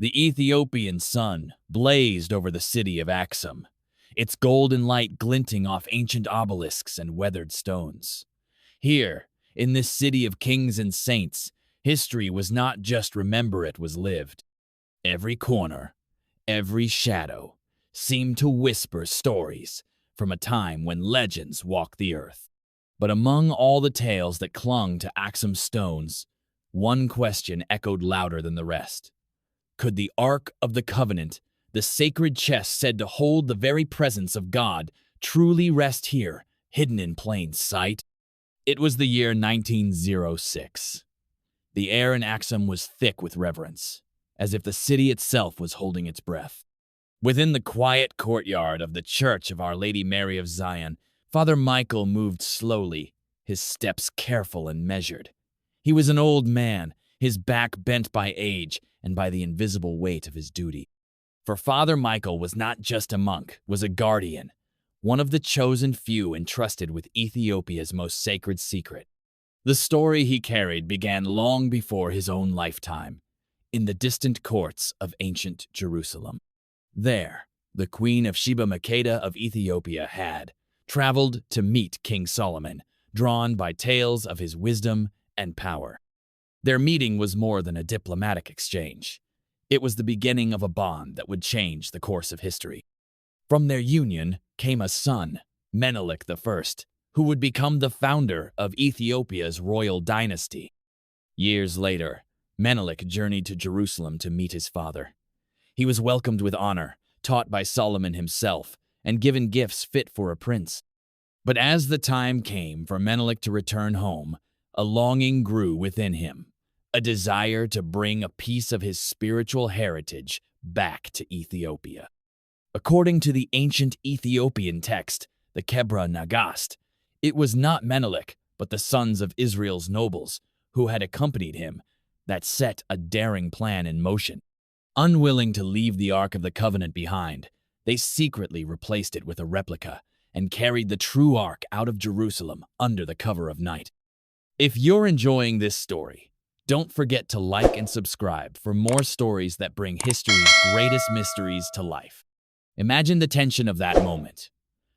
The Ethiopian sun blazed over the city of Axum, its golden light glinting off ancient obelisks and weathered stones. Here, in this city of kings and saints, history was not just remember, it was lived. Every corner, every shadow, seemed to whisper stories from a time when legends walked the earth. But among all the tales that clung to Axum stones, one question echoed louder than the rest. Could the Ark of the Covenant, the sacred chest said to hold the very presence of God, truly rest here, hidden in plain sight? It was the year 1906. The air in Axum was thick with reverence, as if the city itself was holding its breath. Within the quiet courtyard of the Church of Our Lady Mary of Zion, Father Michael moved slowly, his steps careful and measured. He was an old man, his back bent by age and by the invisible weight of his duty. For Father Michael was not just a monk, was a guardian, one of the chosen few entrusted with Ethiopia's most sacred secret. The story he carried began long before his own lifetime, in the distant courts of ancient Jerusalem. There, the Queen of Sheba of Ethiopia had traveled to meet King Solomon, drawn by tales of his wisdom and power. Their meeting was more than a diplomatic exchange. It was the beginning of a bond that would change the course of history. From their union came a son, Menelik I, who would become the founder of Ethiopia's royal dynasty. Years later, Menelik journeyed to Jerusalem to meet his father. He was welcomed with honor, taught by Solomon himself, and given gifts fit for a prince. But as the time came for Menelik to return home, a longing grew within him, a desire to bring a piece of his spiritual heritage back to Ethiopia. According to the ancient Ethiopian text, the Kebra Nagast, it was not Menelik, but the sons of Israel's nobles, who had accompanied him, that set a daring plan in motion. Unwilling to leave the Ark of the Covenant behind, they secretly replaced it with a replica and carried the true Ark out of Jerusalem under the cover of night. If you're enjoying this story, don't forget to like and subscribe for more stories that bring history's greatest mysteries to life. Imagine the tension of that moment,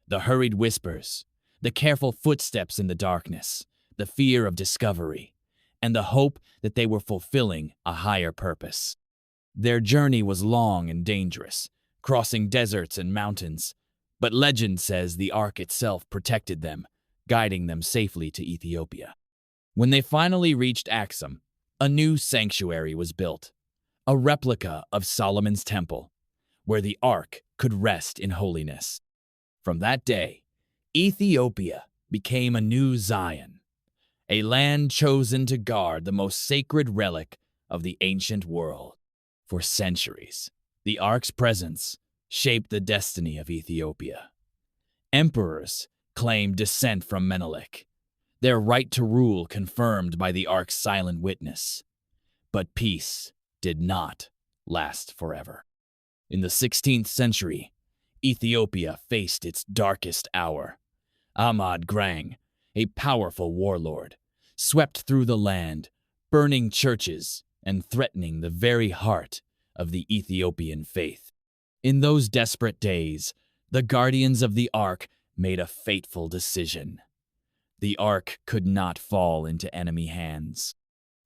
the hurried whispers, the careful footsteps in the darkness, the fear of discovery, and the hope that they were fulfilling a higher purpose. Their journey was long and dangerous, crossing deserts and mountains, but legend says the Ark itself protected them, guiding them safely to Ethiopia. When they finally reached Axum, a new sanctuary was built, a replica of Solomon's temple, where the Ark could rest in holiness. From that day, Ethiopia became a new Zion, a land chosen to guard the most sacred relic of the ancient world. For centuries, the Ark's presence shaped the destiny of Ethiopia. Emperors claimed descent from Menelik, their right to rule confirmed by the Ark's silent witness. But peace did not last forever. In the 16th century, Ethiopia faced its darkest hour. Ahmad Grang, a powerful warlord, swept through the land, burning churches and threatening the very heart of the Ethiopian faith. In those desperate days, the guardians of the Ark made a fateful decision. The Ark could not fall into enemy hands.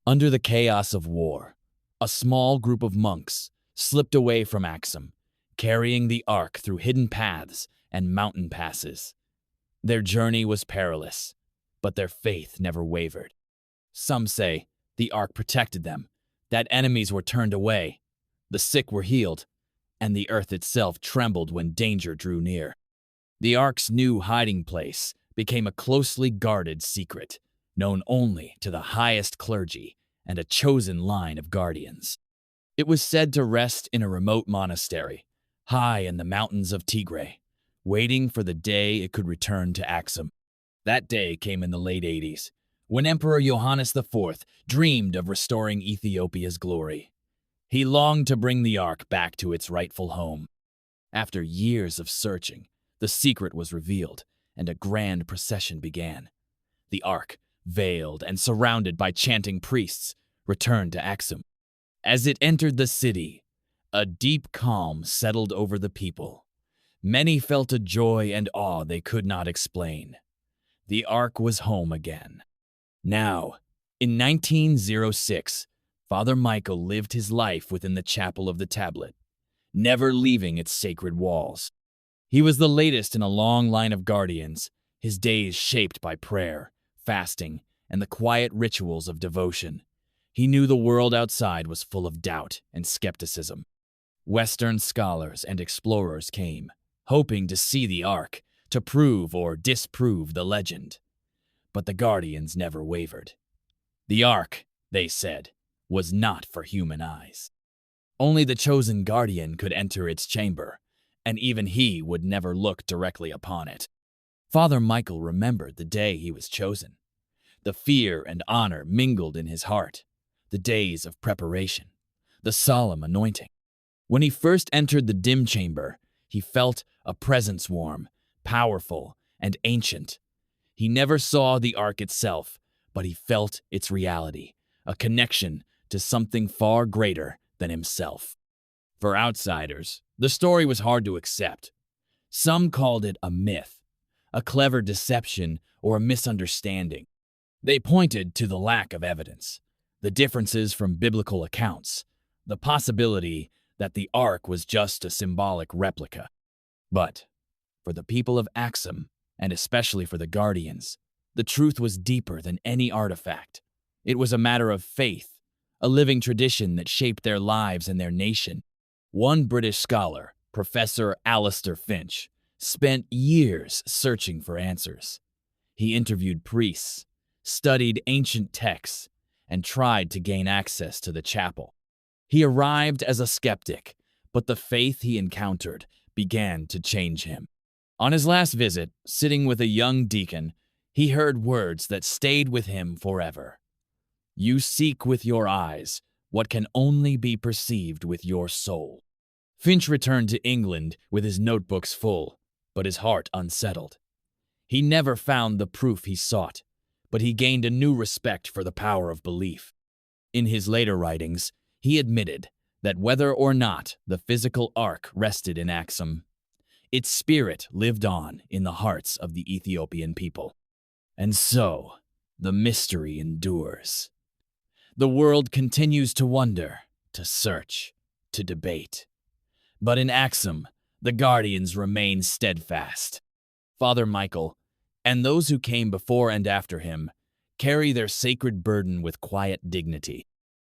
Under the chaos of war, a small group of monks slipped away from Axum, carrying the Ark through hidden paths and mountain passes. Their journey was perilous, but their faith never wavered. Some say the Ark protected them, that enemies were turned away, the sick were healed, and the earth itself trembled when danger drew near. The Ark's new hiding place became a closely guarded secret, known only to the highest clergy and a chosen line of guardians. It was said to rest in a remote monastery, high in the mountains of Tigray, waiting for the day it could return to Axum. That day came in the late 80s, when Emperor Johannes IV dreamed of restoring Ethiopia's glory. He longed to bring the Ark back to its rightful home. After years of searching, the secret was revealed, and a grand procession began. The Ark, veiled and surrounded by chanting priests, returned to Axum. As it entered the city, A deep calm settled over the people. Many felt a joy and awe they could not explain. The Ark was home again. Now, in 1906, Father Michael lived his life within the chapel of the tablet, never leaving its sacred walls. He was the latest in a long line of guardians, his days shaped by prayer, fasting, and the quiet rituals of devotion. He knew the world outside was full of doubt and skepticism. Western scholars and explorers came, hoping to see the Ark, to prove or disprove the legend. But the guardians never wavered. The Ark, they said, was not for human eyes. Only the chosen guardian could enter its chamber, and even he would never look directly upon it. Father Michael remembered the day he was chosen. The fear and honor mingled in his heart, the days of preparation, the solemn anointing. When he first entered the dim chamber, he felt a presence warm, powerful, and ancient. He never saw the Ark itself, but he felt its reality, a connection to something far greater than himself. For outsiders, the story was hard to accept. Some called it a myth, a clever deception, or a misunderstanding. They pointed to the lack of evidence, the differences from biblical accounts, the possibility that the Ark was just a symbolic replica. But for the people of Axum, and especially for the Guardians, the truth was deeper than any artifact. It was a matter of faith, a living tradition that shaped their lives and their nation. One British scholar, Professor Alistair Finch, spent years searching for answers. He interviewed priests, studied ancient texts, and tried to gain access to the chapel. He arrived as a skeptic, but the faith he encountered began to change him. On his last visit, sitting with a young deacon, he heard words that stayed with him forever. "You seek with your eyes what can only be perceived with your soul." Finch returned to England with his notebooks full, but his heart unsettled. He never found the proof he sought, but he gained a new respect for the power of belief. In his later writings, he admitted that whether or not the physical Ark rested in Axum, its spirit lived on in the hearts of the Ethiopian people. And so, the mystery endures. The world continues to wonder, to search, to debate. But in Axum, the Guardians remain steadfast. Father Michael, and those who came before and after him, carry their sacred burden with quiet dignity.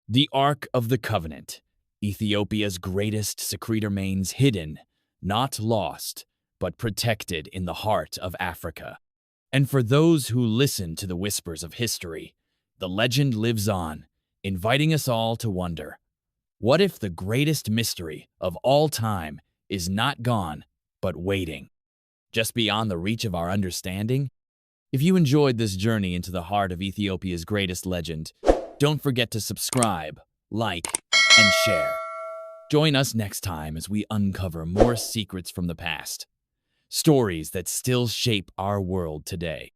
The Ark of the Covenant, Ethiopia's greatest secret, remains hidden, not lost, but protected in the heart of Africa. And for those who listen to the whispers of history, the legend lives on, inviting us all to wonder, what if the greatest mystery of all time is not gone, but waiting, just beyond the reach of our understanding? If you enjoyed this journey into the heart of Ethiopia's greatest legend, don't forget to subscribe, like, and share. Join us next time as we uncover more secrets from the past, stories that still shape our world today.